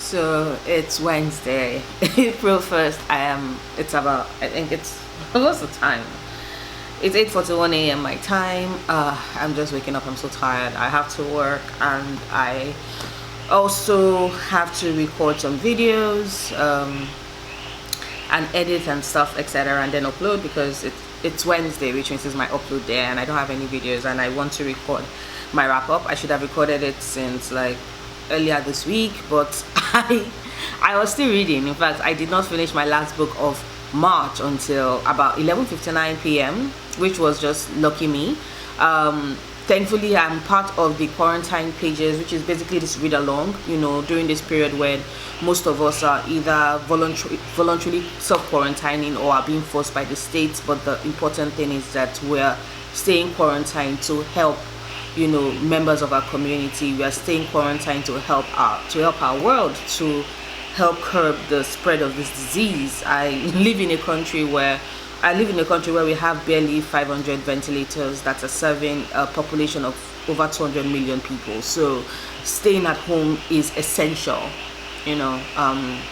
So it's Wednesday, April 1st. I think it's, what's the time? It's 8:41 a.m. my time. I'm just waking up. I'm so tired. I have to work and I also have to record some videos and edit and stuff, etc., and then upload because it's Wednesday, which means it's my upload day and I don't have any videos and I want to record my wrap up. I should have recorded it since like earlier this week, but I was still reading. In fact, I did not finish my last book of March until about 11:59 p.m., which was just lucky me. Thankfully, I'm part of the quarantine pages, which is basically this read along, during this period when most of us are either voluntarily self-quarantining or are being forced by the states. But the important thing is that we're staying quarantined to help members of our community. We are staying quarantined to help our world, to help curb the spread of this disease. I live in a country where we have barely 500 ventilators that are serving a population of over 200 million people. So staying at home is essential. I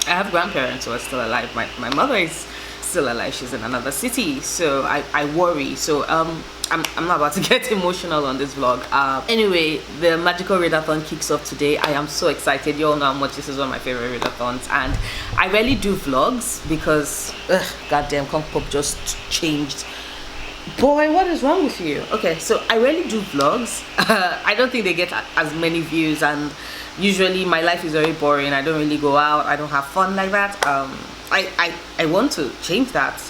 have grandparents who are still alive. My mother is still alive. She's in another city, so I worry. So I'm not about to get emotional on this vlog. Anyway, the magical readathon kicks off today. I am so excited. You all know how much this is one of my favorite readathons, and I rarely do vlogs because goddamn Pop just changed. Boy, what is wrong with you? Okay, so I rarely do vlogs. I don't think they get as many views, and usually my life is very boring. I don't really go out. I don't have fun like that. I want to change that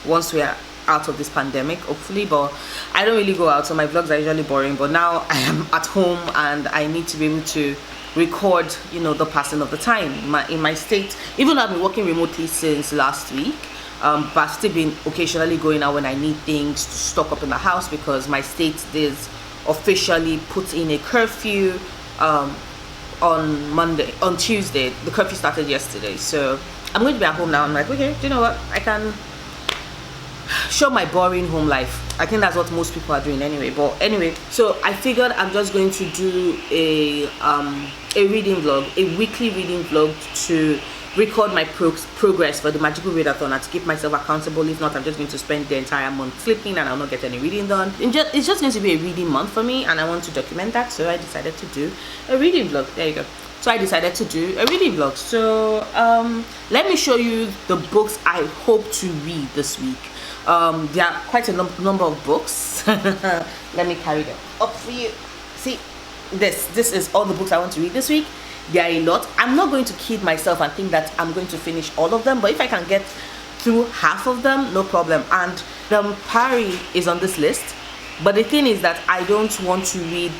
once we are out of this pandemic, hopefully, but I don't really go out, so my vlogs are usually boring. But now I am at home and I need to be able to record the passing of the time in my state. Even though I've been working remotely since last week, but I've still been occasionally going out when I need things to stock up in the house, because my state is officially put in a curfew on Tuesday. The curfew started yesterday, so I'm going to be at home now. I'm like, okay, do you know what, I can show my boring home life. I think that's what most people are doing anyway. But anyway, so I figured I'm just going to do a reading vlog, a weekly reading vlog, to record my progress for the magical readathon and to keep myself accountable. If not, I'm just going to spend the entire month sleeping and I'll not get any reading done. It's just going to be a reading month for me, and I want to document that, so I decided to do a reading vlog. There you go. So I decided to do a reading vlog. So let me show you the books I hope to read this week. There are quite a number of books. Let me carry them up for you. See, this is all the books I want to read this week. There are a lot. I'm not going to kid myself and think that I'm going to finish all of them, but if I can get through half of them, no problem. And Priory is on this list, but the thing is that I don't want to read.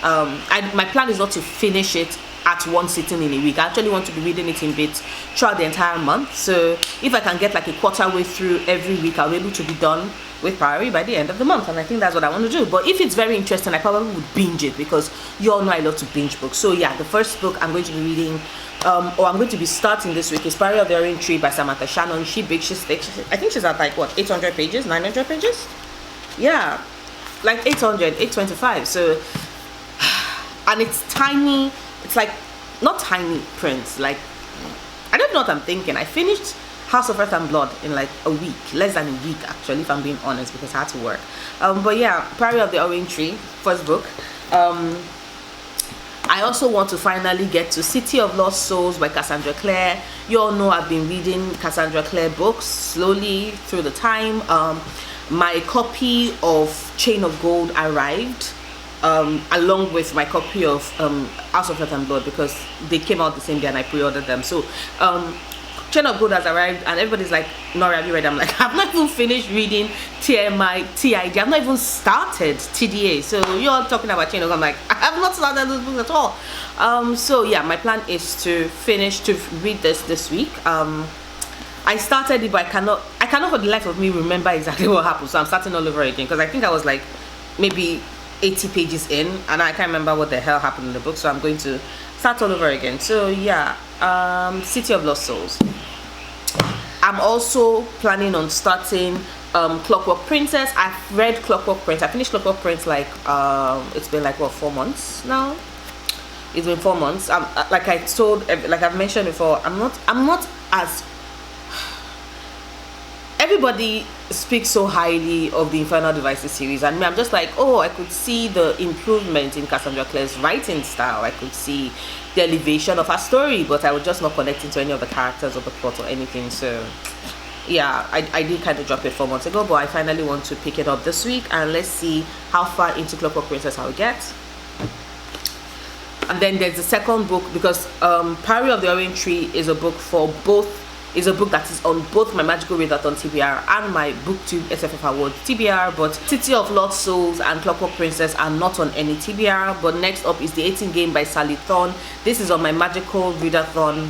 My plan is not to finish it at one sitting in a week. I actually want to be reading it in bits throughout the entire month. So if I can get like a quarter way through every week, I'll be able to be done with Priory by the end of the month, and I think that's what I want to do. But if it's very interesting, I probably would binge it, because you all know I love to binge books. So yeah, the first book I'm going to be reading, or I'm going to be starting this week, is Priory of the Orange Tree by Samantha Shannon. She's thick. I think she's at like what, 800 pages, 900 pages? Yeah, like 825. So, and it's tiny. It's like not tiny print. Like, I don't know what I'm thinking. I finished House of Earth and Blood in like a week, less than a week actually, if I'm being honest, because I had to work. But yeah, Priory of the Orange Tree, first book. I also want to finally get to City of Lost Souls by Cassandra Clare. You all know I've been reading Cassandra Clare books slowly through the time. My copy of Chain of Gold arrived, along with my copy of House of Earth and Blood, because they came out the same day and I pre-ordered them. So Chain of Gold has arrived and everybody's like, Nora, have you read? I'm like, I've not even finished reading TMI, TID. I've not even started TDA. So you're all talking about Chain of Gold. I'm like, I have not started those books at all. So yeah, my plan is to read this week. I started it, but I cannot for the life of me remember exactly what happened. So I'm starting all over again, because I think I was like maybe 80 pages in and I can't remember what the hell happened in the book. So I'm going to start all over again. So yeah, City of Lost Souls. I'm also planning on starting Clockwork Princess. I've read Clockwork Prince. I finished Clockwork Prince like it's been like what, 4 months now. It's been 4 months. Like I told, like I've mentioned before, I'm not as, everybody speaks so highly of the Infernal Devices series, and me, I'm just like, oh, I could see the improvement in Cassandra Clare's writing style. I could see the elevation of her story, but I was just not connecting to any of the characters or the plot or anything. So yeah, I did kind of drop it 4 months ago, but I finally want to pick it up this week, and let's see how far into Clockwork Princess I'll get. And then there's the second book, because Priory of the Orange Tree is a book that is on both my Magical Readathon TBR and my BookTube SFF Awards TBR, but City of Lost Souls and Clockwork Princess are not on any TBR. But next up is the 18 Game by Sally Thorne. This is on my Magical Readathon.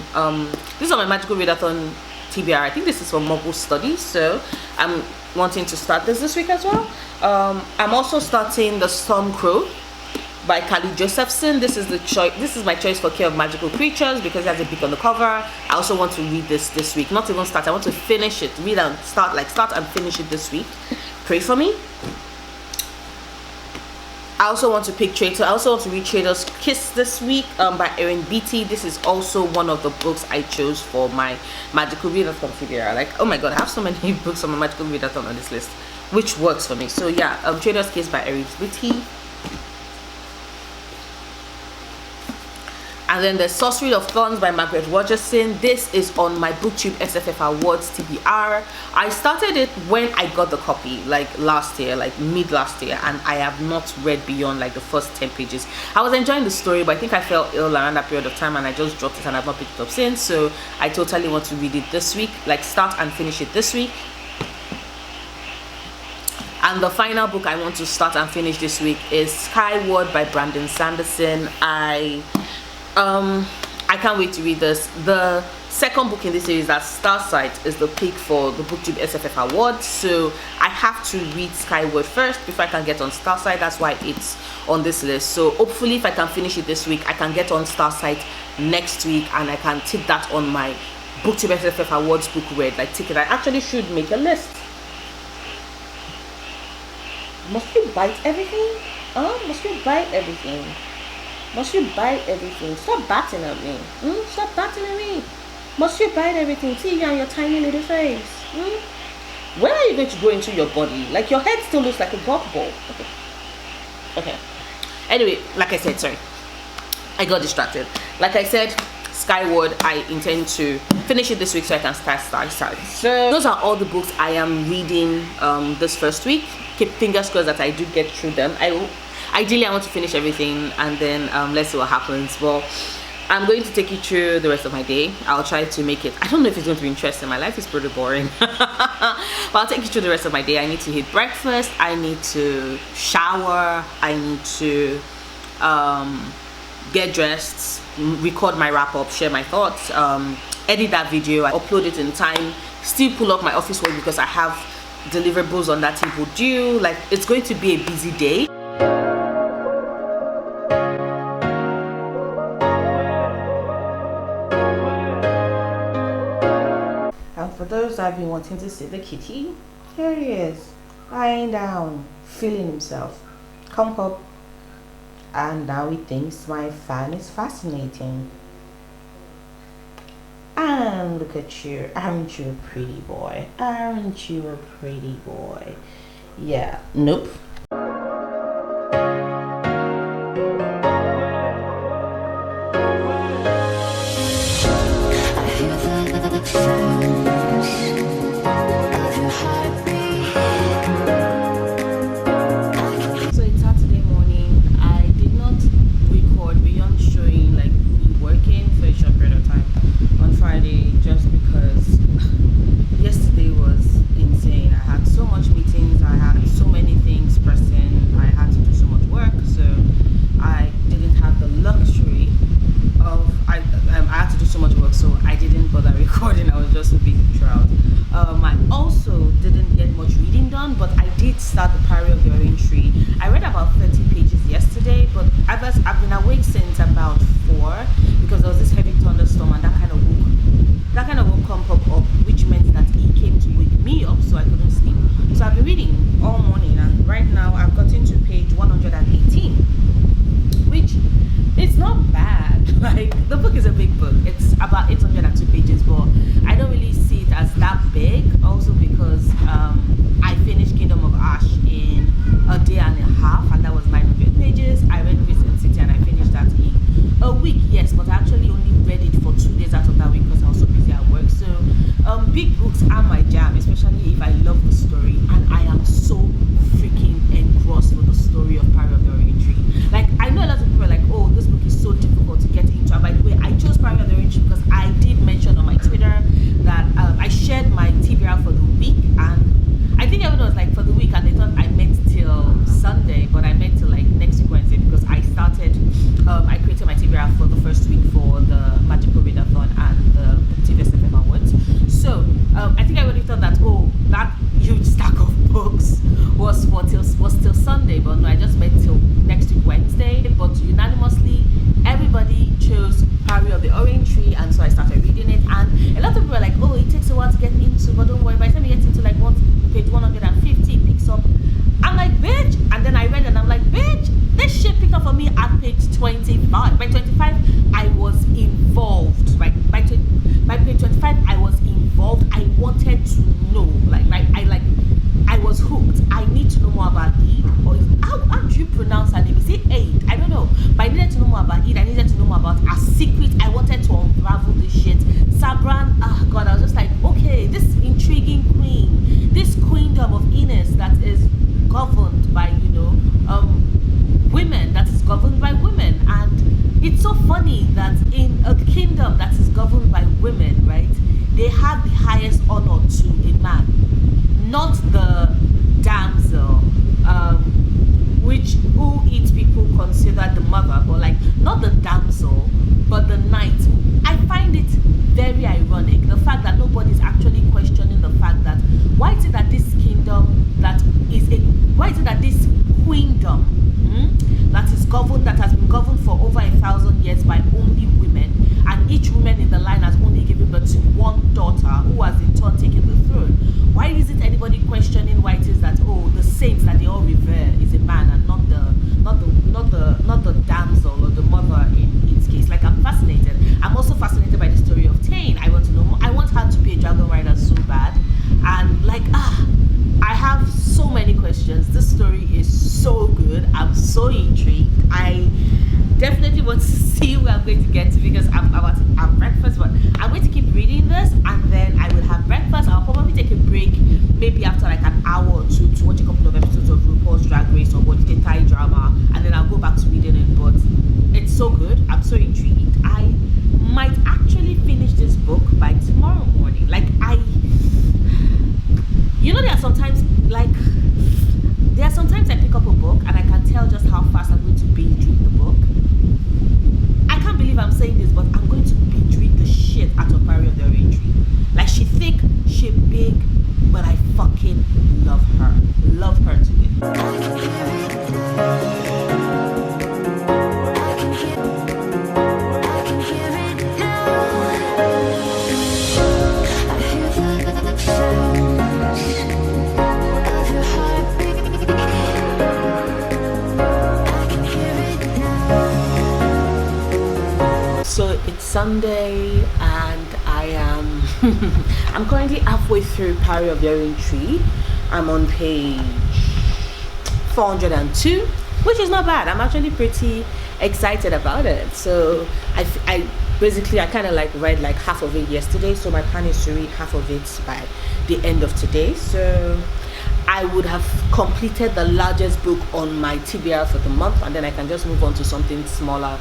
This is on my Magical Readathon TBR. I think this is for Muggle Studies, so I'm wanting to start this week as well. I'm also starting The Storm Crow by Callie Josephson. This is my choice for Care of Magical Creatures because it has a book on the cover. I also want to read this week. Not even start, I want to finish it. Read and start and finish it this week. Pray for me. I also want to read Trader's Kiss this week by Erin Beatty. This is also one of the books I chose for my Magical Readathon TBR. Like, oh my god, I have so many books on my Magical Readathon on this list, which works for me. So yeah, Trader's Kiss by Erin Beatty. And then the Sorcery of Thorns by Margaret Rogerson. This is on my BookTube SFF Awards TBR. I started it when I got the copy, like last year, like mid last year, and I have not read beyond like the first 10 pages. I was enjoying the story, but I think I felt ill around that period of time, and I just dropped it and I've not picked it up since. So I totally want to read it this week, like start and finish it this week. And the final book I want to start and finish this week is Skyward by Brandon Sanderson. I can't wait to read this. The second book in this series, that Starsight, is the pick for the BookTube SFF Awards, so I have to read Skyward first before I can get on Starsight. That's why it's on this list. So hopefully if I can finish it this week, I can get on Starsight next week, and I can tick that on my BookTube SFF Awards book read, like tick it. I actually should make a list. Must you bite everything? Must you bite everything? Must you bite everything? Stop batting at me. Stop batting at me. Must you bite everything? See you on your tiny little face. When are you going to go into your body? Like, your head still looks like a golf ball. Okay. Anyway, like I said, sorry, I got distracted. Like I said, Skyward, I intend to finish it this week so I can start. So those are all the books I am reading this first week. Keep fingers crossed that I do get through them. Ideally, I want to finish everything, and then let's see what happens. Well, I'm going to take you through the rest of my day. I'll try to make it, I don't know if it's going to be interesting. My life is pretty boring. But I'll take you through the rest of my day. I need to eat breakfast. I need to shower. I need to get dressed, record my wrap-up, share my thoughts, edit that video, I upload it in time, still pull up my office work because I have deliverables on that table due. Like, it's going to be a busy day. For those that have been wanting to see the kitty, here he is, lying down, feeling himself. Come up, and now he thinks my fan is fascinating. And look at you, aren't you a pretty boy? Aren't you a pretty boy? Yeah, nope. Start the Priory of the Orange Tree. I read about 30 pages yesterday, but I've been awake since about 4 because there was this heavy thunderstorm, and that kind of woke Comp up, which meant that he came to wake me up, so I couldn't sleep. So I've been reading all morning, and right now I've gotten to page 118, which is not bad. especially if I love the story, and I am so freaking engrossed with the story of Priory of the Orange Tree. Like, I know a lot of people are like, oh, this book is so difficult to get into. And by the way, I chose Priory of the Orange Tree because I did mention on my Twitter that I shared my TBR for the week, and I think everyone was like, for the week, and they thought I meant till Sunday, but I meant till like next week Wednesday, because I started, I created my TBR for the first week for the Magical Readathon and the TVS FM Awards. So I think I already thought that, oh, that huge stack of books was till Sunday, but no, I just meant till next week Wednesday. But unanimously, everybody chose Priory of the Orange Tree, and so I started reading it. And a lot of people were like, oh, it takes a while to get into, but don't worry, by the time you get into like page 150, it picks up. I'm like, bitch, and then I read it and I'm like, bitch, this shit picked up for me at page 25. By 25, I was involved. By page 25, I was involved. I wanted to know, I was hooked. I need to know more about Eid, or how do you pronounce her name? Is it Eid? I don't know, but I needed to know more about Eid. I needed to know more about her secret. I wanted to unravel this shit. Sabran, oh god, I was just like, okay, this intriguing queen, this queendom of Ines that is governed by, women, that is governed by women. And it's so funny that in a kingdom that is governed by women, right, they have the highest honor to a man, not the damsel, who each people consider the mother, but like not the damsel, but the knight. I find it very ironic, the fact that nobody's actually questioning the fact that why is it that this kingdom why is it that this queendom that has been governed for over 1,000 years by only women, and each woman in the line has only given birth to one daughter who has in turn taken the throne. Why isn't anybody questioning why it is that, oh, the saints that they all revere is a man and not the damsel or the mother in its case? Like, I'm fascinated. I'm also fascinated by the story of Tane. I want to know more. I want her to be a dragon rider so bad, and like I have so many questions. This story is so good. I'm so intrigued. I definitely want to see where I'm going to get to, because I'm about to have breakfast, but I'm going to keep reading this, and then I will have breakfast. I'll probably take a break, maybe after like an hour or two, to watch a couple of episodes of RuPaul's Drag Race or watch the Thai drama, and then I'll go back to reading it. But it's so good. I'm so intrigued. I might actually finish this book by tomorrow morning. Like, there are sometimes I pick up a book and I can tell just how fast I'm going to binge read the book. I can't believe I'm saying this, but I'm going to binge read the shit out of Priory of the Orange Tree. Like, she thick, she big, but I fucking love her. Love her to it. So it's Sunday and I am I'm currently halfway through Priory of the Orange Tree. I'm on page 402, which is not bad. I'm actually pretty excited about it. So I kind of like read like half of it yesterday, so my plan is to read half of it by the end of today. So I would have completed the largest book on my TBR for the month, and then I can just move on to something smaller.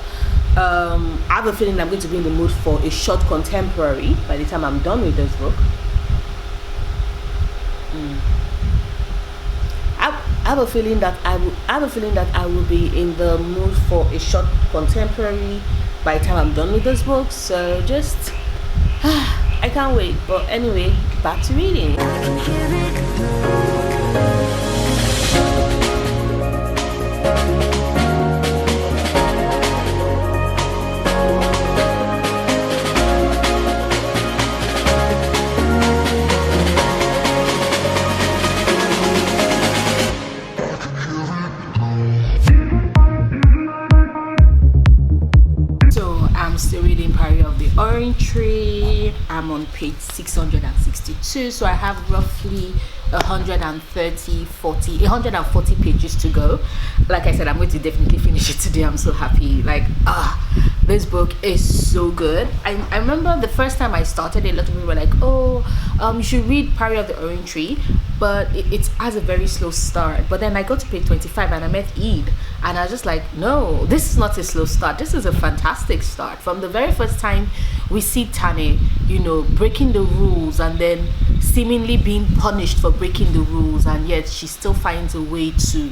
I have a feeling I'm going to be in the mood for a short contemporary by the time I'm done with this book. I have a feeling that I will be in the mood for a short contemporary by the time I'm done with this book. So just I can't wait. But anyway, back to reading. Orange Tree. I'm on page 662, so I have roughly 140 pages to go. Like I said, I'm going to definitely finish it today. I'm so happy. Like, this book is so good. I remember the first time I started, a lot of people were like, oh, you should read Priory of the Orange Tree, but it has a very slow start. But then I got to page 25 and I met Eid, and I was just like, no, this is not a slow start. This is a fantastic start. From the very first time we see Tane, breaking the rules and then seemingly being punished for breaking the rules, and yet she still finds a way to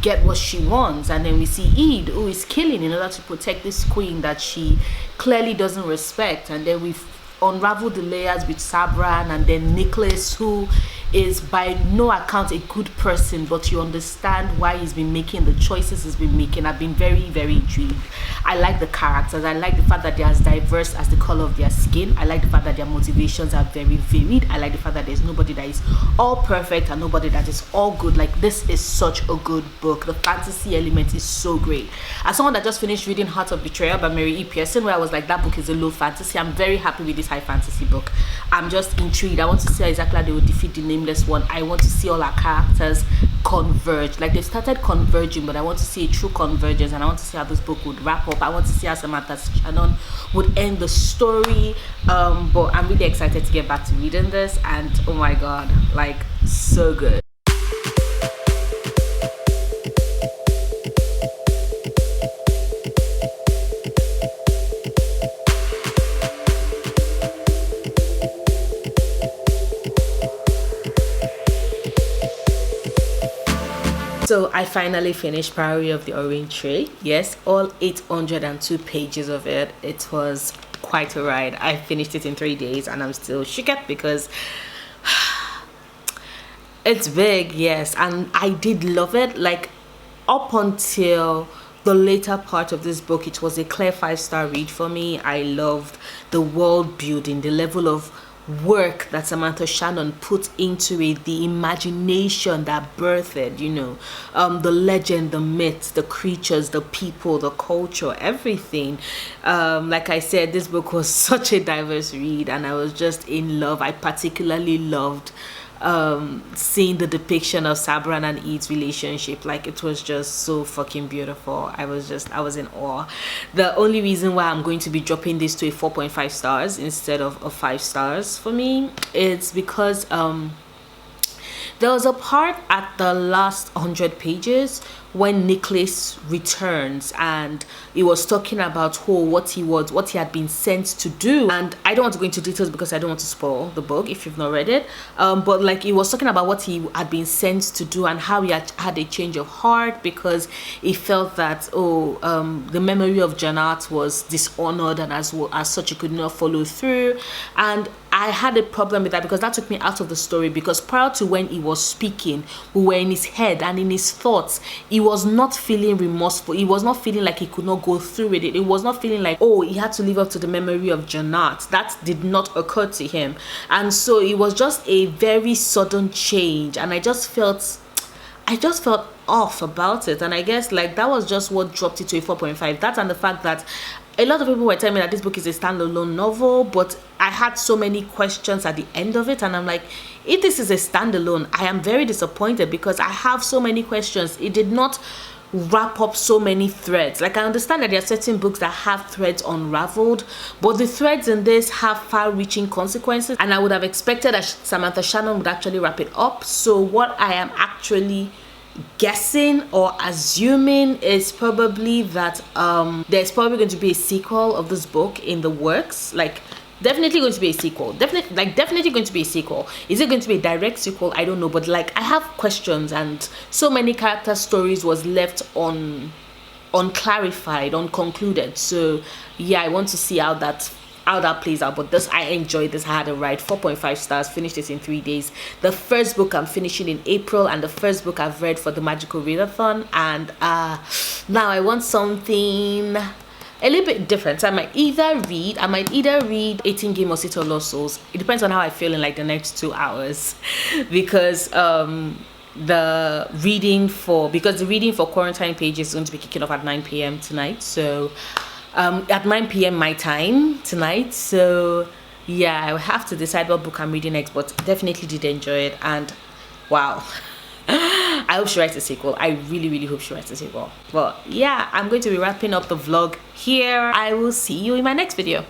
get what she wants. And then we see Eid, who is killing in order to protect this queen that she clearly doesn't respect. And then we unravel the layers with Sabran, and then Nicholas, who is by no account a good person, but you understand why he's been making the choices he's been making. I've been very, very intrigued. I like the characters. I like the fact that they're as diverse as the color of their skin. I like the fact that their motivations are very varied. I like the fact that there's nobody that is all perfect and nobody that is all good. Like, this is such a good book. The fantasy element is so great. As someone that just finished reading Heart of Betrayal by Mary E. Pearson, where I was like, that book is a low fantasy, I'm very happy with this high fantasy book. I'm just intrigued. I want to see how exactly they will defeat the Nameless One. I want to see all our characters converge. Like, they've started converging, but I want to see a true convergence, and I want to see how this book would wrap up. I want to see how Samantha Shannon would end the story. But I'm really excited to get back to reading this, and oh my god, like, so good. So I finally finished Priory of the Orange Tree. Yes, all 802 pages of it. It was quite a ride. I finished it in 3 days and I'm still shook because it's big, yes. And I did love it. Like, up until the later part of this book, it was a clear 5-star read for me. I loved the world building, the level of work that Samantha Shannon put into it, the imagination that birthed it, the legend, the myths, the creatures, the people, the culture, everything. Like I said, this book was such a diverse read and I was just in love. I particularly loved seeing the depiction of Sabran and Eid's relationship. Like, it was just so fucking beautiful. I was in awe. The only reason why I'm going to be dropping this to a 4.5 stars instead of a 5 stars for me is because there was a part at the last 100 pages when Nicholas returns and he was talking about what he had been sent to do. And I don't want to go into details because I don't want to spoil the book if you've not read it. But like, he was talking about what he had been sent to do and how he had a change of heart because he felt that the memory of Janat was dishonored, and as such he could not follow through. And I had a problem with that because that took me out of the story, because prior to when he was speaking, we were in his head and in his thoughts. He was not feeling remorseful. He was not feeling like he could not go through with it. He was not feeling like, he had to live up to the memory of Janat. That did not occur to him. And so it was just a very sudden change. And I just felt off about it. And I guess like that was just what dropped it to a 4.5. That and the fact that a lot of people were telling me that this book is a standalone novel, but I had so many questions at the end of it, and I'm like, if this is a standalone, I am very disappointed because I have so many questions. It did not wrap up so many threads. Like, I understand that there are certain books that have threads unraveled, but the threads in this have far-reaching consequences, and I would have expected that Samantha Shannon would actually wrap it up. So what I am actually guessing or assuming is probably that there's probably going to be a sequel of this book in the works. Like, definitely going to be a sequel. Definitely going to be a sequel. Is it going to be a direct sequel? I don't know, but like, I have questions, and so many character stories was left unclarified, unconcluded. So yeah, I want to see how that plays out. But I enjoyed this. I had a ride. 4.5 stars. Finished it in 3 days. The first book I'm finishing in April, and the first book I've read for the Magical Readathon. And now I want something a little bit different. I might either read 18 Game or City of Lost Souls. It depends on how I feel in like the next 2 hours, because the reading for Quarantine Pages is going to be kicking off at 9 p.m. tonight. So at 9 p.m. my time tonight. So yeah, I will have to decide what book I'm reading next, but definitely did enjoy it. And wow, I hope she writes a sequel. I really hope she writes a sequel. But yeah, I'm going to be wrapping up the vlog here. I will see you in my next video.